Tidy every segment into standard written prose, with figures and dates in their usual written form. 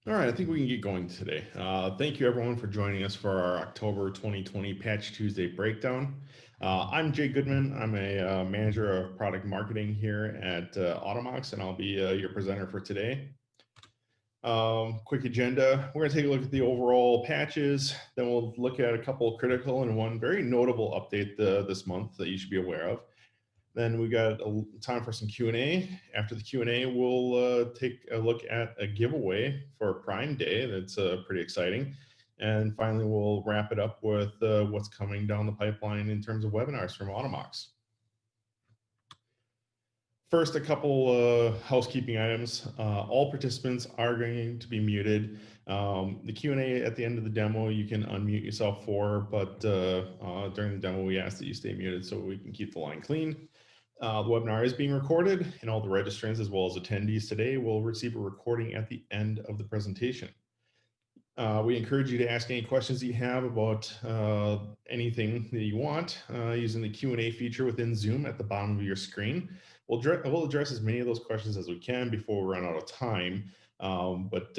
All right, I think we can get going today. Thank you everyone for joining us for our October 2020 Patch Tuesday breakdown. I'm Jay Goodman. I'm a manager of product marketing here at Automox, and I'll be your presenter for today. Quick agenda. We're going to take a look at the overall patches. Then we'll look at a couple critical and one very notable update this month that you should be aware of. Then we got time for some Q&A. After the Q&A, we'll take a look at a giveaway for Prime Day. That's pretty exciting. And finally, we'll wrap it up with what's coming down the pipeline in terms of webinars from Automox. First, a couple housekeeping items. All participants are going to be muted. The Q&A at the end of the demo, you can unmute yourself for, but during the demo, we ask that you stay muted so we can keep the line clean. The webinar is being recorded, and all the registrants as well as attendees today will receive a recording at the end of the presentation. We encourage you to ask any questions you have about anything that you want using the Q&A feature within Zoom at the bottom of your screen. We'll address as many of those questions as we can before we run out of time. But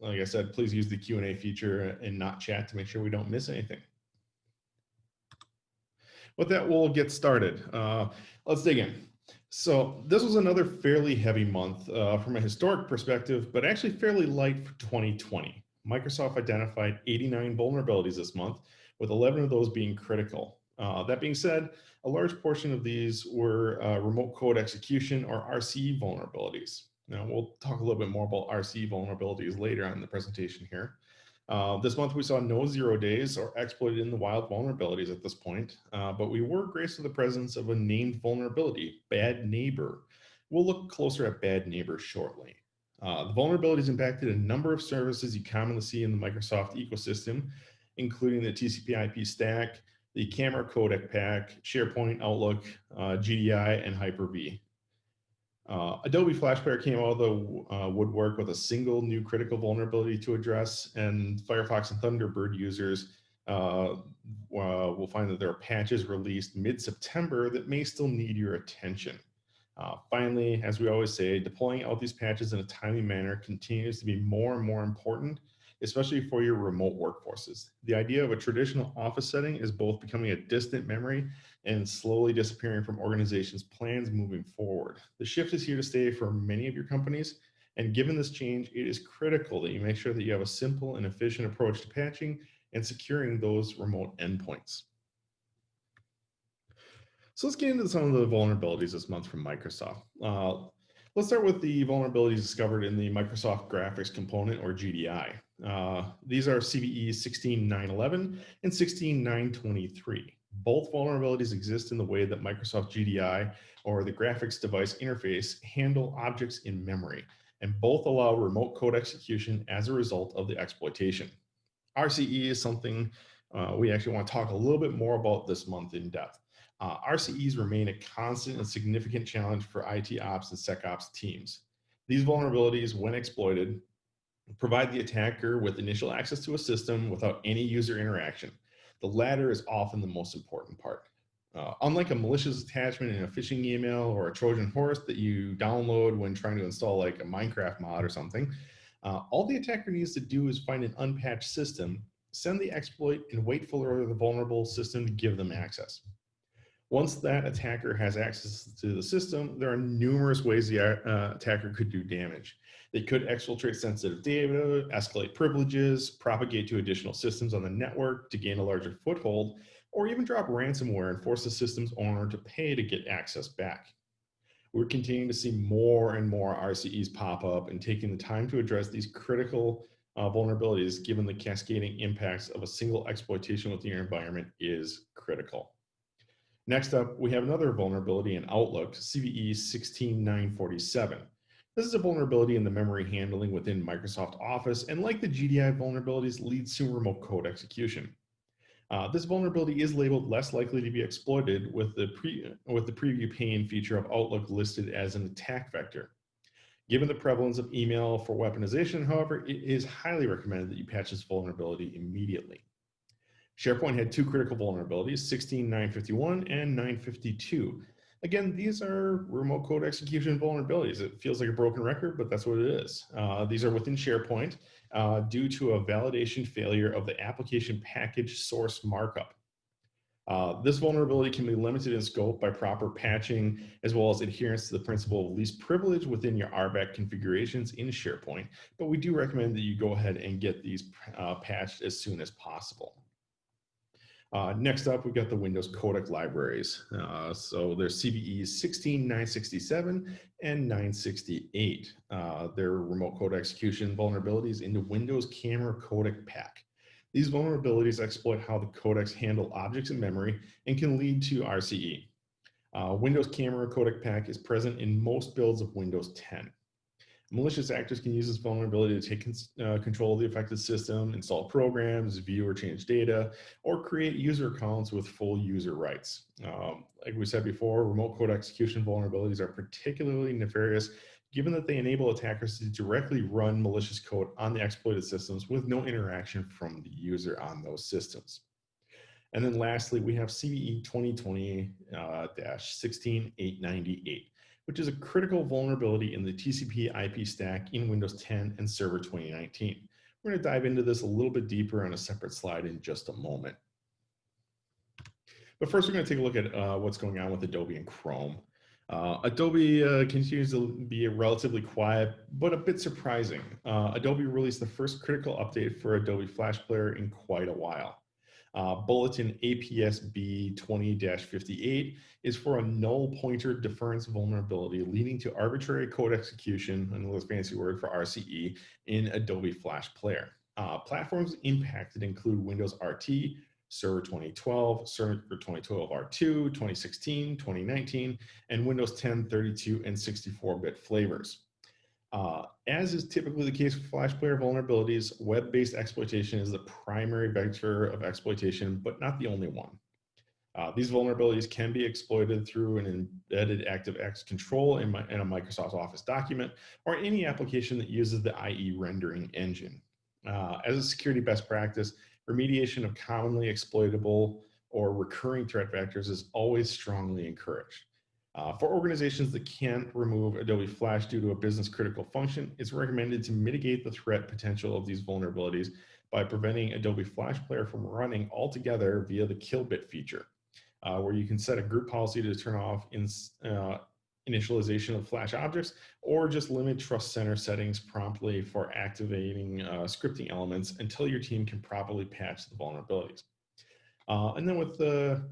like I said, please use the Q&A feature and not chat to make sure we don't miss anything. With that, we'll get started. Let's dig in. So this was another fairly heavy month from a historic perspective, but actually fairly light for 2020. Microsoft identified 89 vulnerabilities this month, with 11 of those being critical. That being said, a large portion of these were remote code execution or RCE vulnerabilities. Now, we'll talk a little bit more about RCE vulnerabilities later on in the presentation here. This month, we saw no 0 days or exploited in the wild vulnerabilities at this point, but we were graced with the presence of a named vulnerability, Bad Neighbor. We'll look closer at Bad Neighbor shortly. The vulnerabilities impacted a number of services you commonly see in the Microsoft ecosystem, including the TCP/IP stack, the camera codec pack, SharePoint, Outlook, GDI, and Hyper-V. Adobe Flash Player came out of the woodwork with a single new critical vulnerability to address, and Firefox and Thunderbird users will find that there are patches released mid-September that may still need your attention. Finally, as we always say, deploying out these patches in a timely manner continues to be more and more important, especially for your remote workforces. The idea of a traditional office setting is both becoming a distant memory and slowly disappearing from organizations' plans moving forward. The shift is here to stay for many of your companies, and given this change, it is critical that you make sure that you have a simple and efficient approach to patching and securing those remote endpoints. So let's get into some of the vulnerabilities this month from Microsoft. Let's start with the vulnerabilities discovered in the Microsoft Graphics Component, or GDI. These are CVE 16.9.11 and 16.9.23. Both vulnerabilities exist in the way that Microsoft GDI, or the graphics device interface, handle objects in memory, and both allow remote code execution as a result of the exploitation. RCE is something we actually want to talk a little bit more about this month in depth. RCEs remain a constant and significant challenge for IT ops and SecOps teams. These vulnerabilities, when exploited, provide the attacker with initial access to a system without any user interaction. The latter is often the most important part. Unlike a malicious attachment in a phishing email or a Trojan horse that you download when trying to install like a Minecraft mod or something, all the attacker needs to do is find an unpatched system, send the exploit, and wait for the vulnerable system to give them access. Once that attacker has access to the system, there are numerous ways the attacker could do damage. They could exfiltrate sensitive data, escalate privileges, propagate to additional systems on the network to gain a larger foothold, or even drop ransomware and force the system's owner to pay to get access back. We're continuing to see more and more RCEs pop up, and taking the time to address these critical vulnerabilities, given the cascading impacts of a single exploitation within your environment, is critical. Next up, we have another vulnerability in Outlook, CVE 16.9.47. This is a vulnerability in the memory handling within Microsoft Office, and like the GDI vulnerabilities, leads to remote code execution. This vulnerability is labeled less likely to be exploited with the preview pane feature of Outlook listed as an attack vector. Given the prevalence of email for weaponization, however, it is highly recommended that you patch this vulnerability immediately. SharePoint had two critical vulnerabilities, 16.9.51 and 9.52. Again, these are remote code execution vulnerabilities. It feels like a broken record, but that's what it is. These are within SharePoint due to a validation failure of the application package source markup. This vulnerability can be limited in scope by proper patching, as well as adherence to the principle of least privilege within your RBAC configurations in SharePoint. But we do recommend that you go ahead and get these patched as soon as possible. Next up, we've got the Windows codec libraries. So there's CVEs 16967 and 968. They're remote code execution vulnerabilities in the Windows Camera Codec Pack. These vulnerabilities exploit how the codecs handle objects in memory and can lead to RCE. Windows Camera Codec Pack is present in most builds of Windows 10. Malicious actors can use this vulnerability to take control of the affected system, install programs, view or change data, or create user accounts with full user rights. Like we said before, remote code execution vulnerabilities are particularly nefarious given that they enable attackers to directly run malicious code on the exploited systems with no interaction from the user on those systems. And then lastly, we have CVE 2020-16898, which is a critical vulnerability in the TCP IP stack in Windows 10 and Server 2019. We're going to dive into this a little bit deeper on a separate slide in just a moment. But first, we're going to take a look at what's going on with Adobe and Chrome. Adobe continues to be relatively quiet, but a bit surprising. Adobe released the first critical update for Adobe Flash Player in quite a while. Bulletin APSB 20-58 is for a null pointer deference vulnerability leading to arbitrary code execution, another fancy word for RCE, in Adobe Flash Player. Platforms impacted include Windows RT, Server 2012, Server 2012 R2, 2016, 2019, and Windows 10 32 and 64-bit flavors. As is typically the case with Flash Player vulnerabilities, web-based exploitation is the primary vector of exploitation, but not the only one. These vulnerabilities can be exploited through an embedded ActiveX control in a Microsoft Office document or any application that uses the IE rendering engine. As a security best practice, remediation of commonly exploitable or recurring threat vectors is always strongly encouraged. For organizations that can't remove Adobe Flash due to a business critical function, it's recommended to mitigate the threat potential of these vulnerabilities by preventing Adobe Flash Player from running altogether via the kill bit feature, where you can set a group policy to turn off initialization of Flash objects, or just limit Trust Center settings promptly for activating scripting elements until your team can properly patch the vulnerabilities. And then with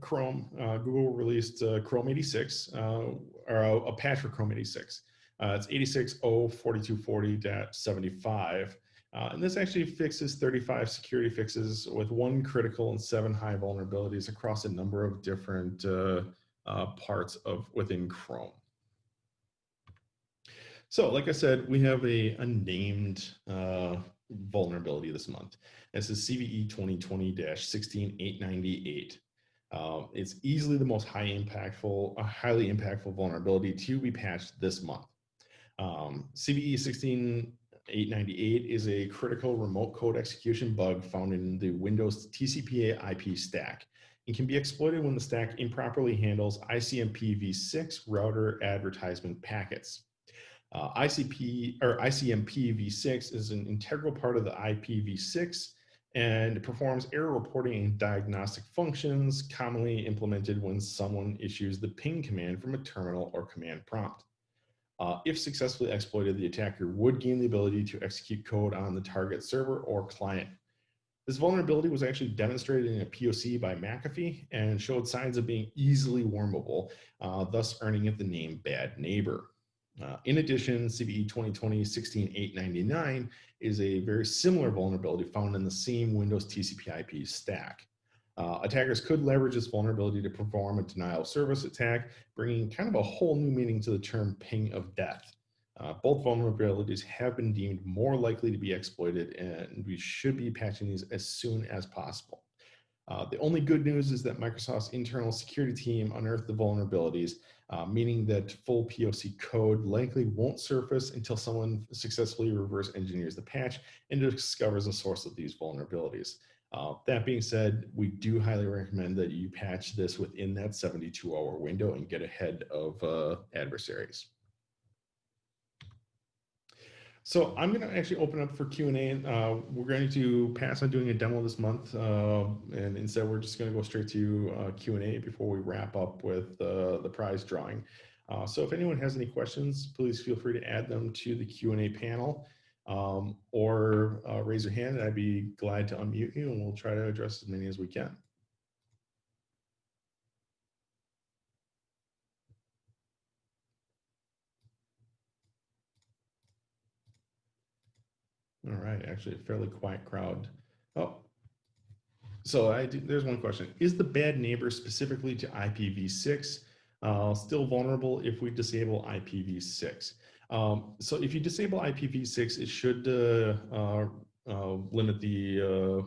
Chrome, Google released Chrome 86, or a patch for Chrome 86. It's 86.0.4240.75. And this actually fixes 35 security fixes with 1 critical and 7 high vulnerabilities across a number of different parts within Chrome. So like I said, we have a unnamed vulnerability this month. This is CVE 2020-16898. It's easily the most highly impactful vulnerability to be patched this month. CVE 16898 is a critical remote code execution bug found in the Windows TCP IP stack and can be exploited when the stack improperly handles ICMP v6 router advertisement packets. ICMP v6 is an integral part of the IPv6 and performs error reporting and diagnostic functions commonly implemented when someone issues the ping command from a terminal or command prompt. If successfully exploited, the attacker would gain the ability to execute code on the target server or client. This vulnerability was actually demonstrated in a POC by McAfee and showed signs of being easily wormable, thus earning it the name Bad Neighbor. In addition, CVE 2020-16899 is a very similar vulnerability found in the same Windows TCP/IP stack. Attackers could leverage this vulnerability to perform a denial of service attack, bringing kind of a whole new meaning to the term ping of death. Both vulnerabilities have been deemed more likely to be exploited, and we should be patching these as soon as possible. The only good news is that Microsoft's internal security team unearthed the vulnerabilities, meaning that full POC code likely won't surface until someone successfully reverse engineers the patch and discovers the source of these vulnerabilities. That being said, we do highly recommend that you patch this within that 72-hour window and get ahead of adversaries. So I'm going to actually open up for Q&A. We're going to pass on doing a demo this month, and instead we're just going to go straight to Q&A before we wrap up with the prize drawing. So if anyone has any questions, please feel free to add them to the Q&A panel, or raise your hand, and I'd be glad to unmute you, and we'll try to address as many as we can. All right, actually a fairly quiet crowd. Oh, so there's one question. Is the bad neighbor specifically to IPv6 still vulnerable if we disable IPv6? So if you disable IPv6, it should limit the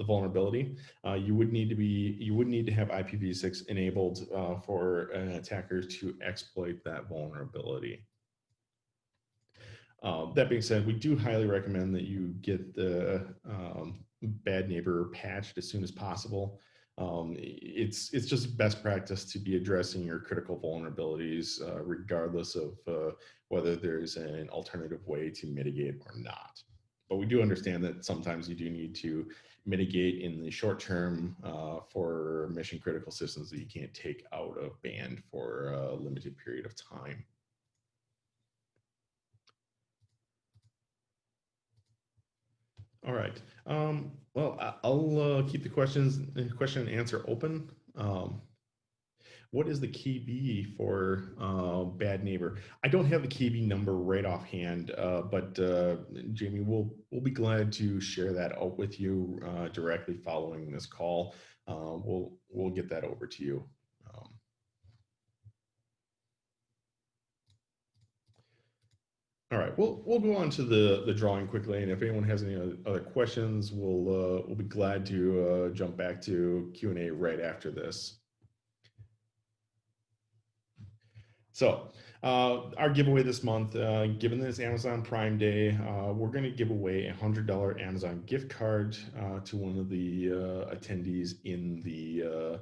vulnerability. You would need to have IPv6 enabled for an attacker to exploit that vulnerability. That being said, we do highly recommend that you get the bad neighbor patched as soon as possible. It's just best practice to be addressing your critical vulnerabilities, regardless of whether there's an alternative way to mitigate or not. But we do understand that sometimes you do need to mitigate in the short term for mission critical systems that you can't take out of band for a limited period of time. All right. Well, I'll keep the question and answer open. What is the KB for bad neighbor? I don't have the KB number right offhand, but Jamie, we'll be glad to share that out with you directly following this call. We'll get that over to you. All right, we'll go on to the drawing quickly, and if anyone has any other questions, we'll be glad to jump back to Q&A right after this. So our giveaway this month, given this Amazon Prime Day, we're going to give away a $100 Amazon gift card to one of the attendees in the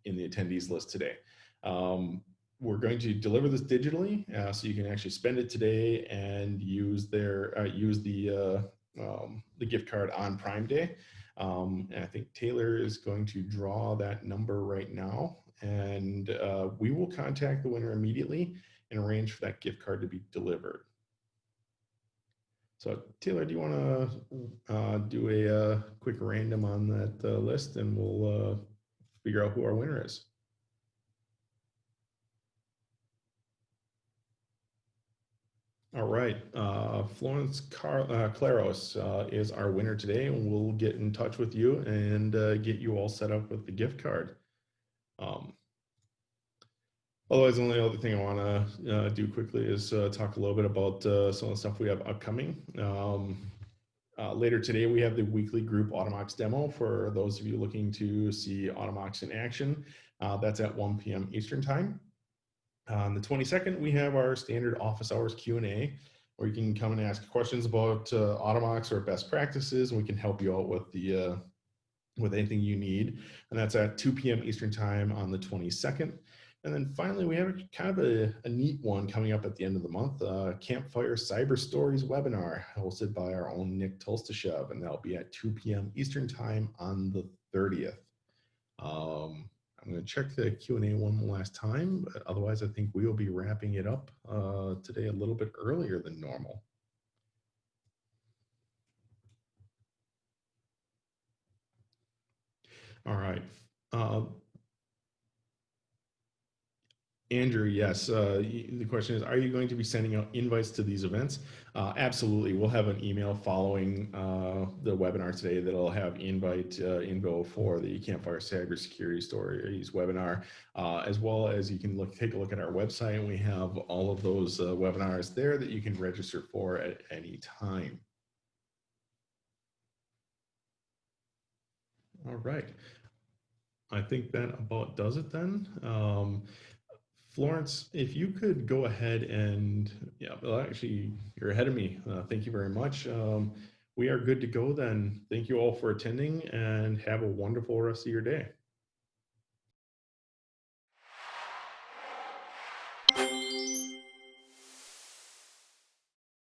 attendees list today. We're going to deliver this digitally, so you can actually spend it today and use the gift card on Prime Day. And I think Taylor is going to draw that number right now, and we will contact the winner immediately and arrange for that gift card to be delivered. So Taylor, do you want to do a quick random on that list, and we'll figure out who our winner is? All right, Florence Claros is our winner today, and we'll get in touch with you and get you all set up with the gift card. Otherwise, the only other thing I want to do quickly is talk a little bit about some of the stuff we have upcoming. Later today, we have the weekly group Automox demo for those of you looking to see Automox in action. That's at 1 p.m. Eastern Time. On the 22nd, we have our standard office hours Q&A, where you can come and ask questions about Automox or best practices, and we can help you out with anything you need. And that's at 2 p.m. Eastern Time on the 22nd. And then finally, we have kind of a neat one coming up at the end of the month, Campfire Cyber Stories webinar, hosted by our own Nick Tolstashev, and that'll be at 2 p.m. Eastern Time on the 30th. I'm going to check the Q&A one last time, but otherwise I think we will be wrapping it up today a little bit earlier than normal. All right. Andrew, yes. The question is, are you going to be sending out invites to these events? Absolutely. We'll have an email following the webinar today that'll have invite info for the Campfire Cybersecurity Stories webinar, as well as you can take a look at our website, and we have all of those webinars there that you can register for at any time. All right. I think that about does it then. Florence, if you could go ahead and, yeah, well, actually, you're ahead of me. Thank you very much. We are good to go then. Thank you all for attending and have a wonderful rest of your day.